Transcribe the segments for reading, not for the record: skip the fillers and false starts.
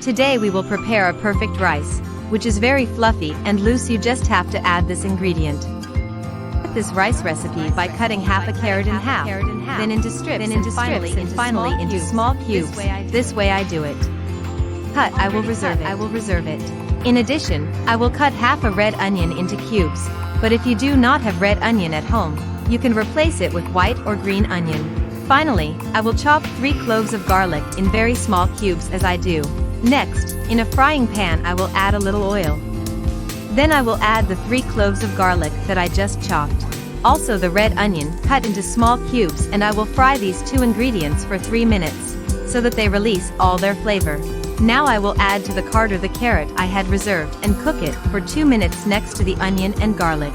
Today we will prepare a perfect rice, which is very fluffy and loose. You just have to add this ingredient. This rice recipe by cutting half a carrot in half, then into strips, and finally into small cubes. This way I do it. Cut, I will reserve it. In addition, I will cut half a red onion into cubes, but if you do not have red onion at home, you can replace it with white or green onion. Finally, I will chop 3 cloves of garlic in very small cubes as I do. Next, in a frying pan I will add a little oil. Then I will add the 3 cloves of garlic that I just chopped. Also the red onion cut into small cubes, and I will fry these 2 ingredients for 3 minutes, so that they release all their flavor. Now I will add to the carder the carrot I had reserved and cook it for 2 minutes next to the onion and garlic.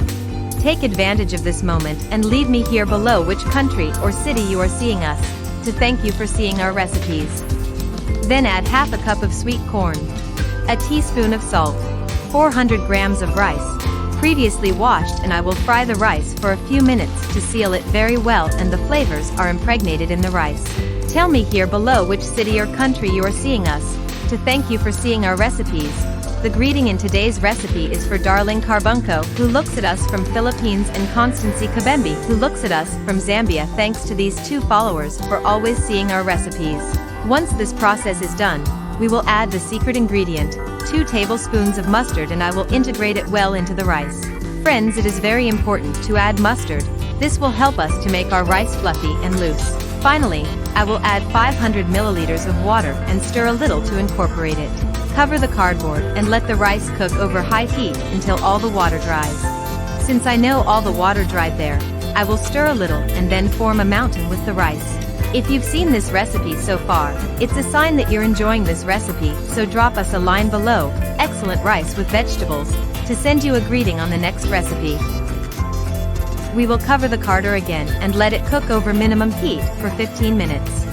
Take advantage of this moment and leave me here below which country or city you are seeing us, to thank you for seeing our recipes. Then add half a cup of sweet corn, a teaspoon of salt, 400 grams of rice, previously washed, and I will fry the rice for a few minutes to seal it very well and the flavors are impregnated in the rice. Tell me here below which city or country you are seeing us, to thank you for seeing our recipes. The greeting in today's recipe is for Darling Carbunco, who looks at us from Philippines, and Constancy Kabembe, who looks at us from Zambia. Thanks to these 2 followers for always seeing our recipes. Once this process is done, we will add the secret ingredient, 2 tablespoons of mustard, and I will integrate it well into the rice. Friends, it is very important to add mustard. This will help us to make our rice fluffy and loose. Finally, I will add 500 milliliters of water and stir a little to incorporate it. Cover the cardboard and let the rice cook over high heat until all the water dries. Since I know all the water dried there, I will stir a little and then form a mountain with the rice. If you've seen this recipe so far, it's a sign that you're enjoying this recipe, so drop us a line below, excellent rice with vegetables, to send you a greeting on the next recipe. We will cover the carder again and let it cook over minimum heat for 15 minutes.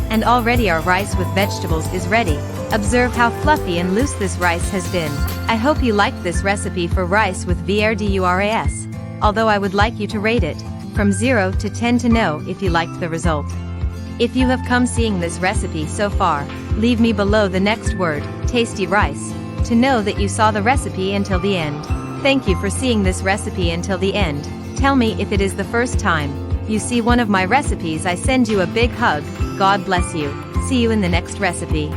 And already our rice with vegetables is ready. Observe how fluffy and loose this rice has been. I hope you liked this recipe for rice with verduras, although I would like you to rate it from 0 to 10 to know if you liked the result. If you have come seeing this recipe so far, leave me below the next word, tasty rice, to know that you saw the recipe until the end. Thank you for seeing this recipe until the end. Tell me if it is the first time you see one of my recipes. I send you a big hug. God bless you. See you in the next recipe.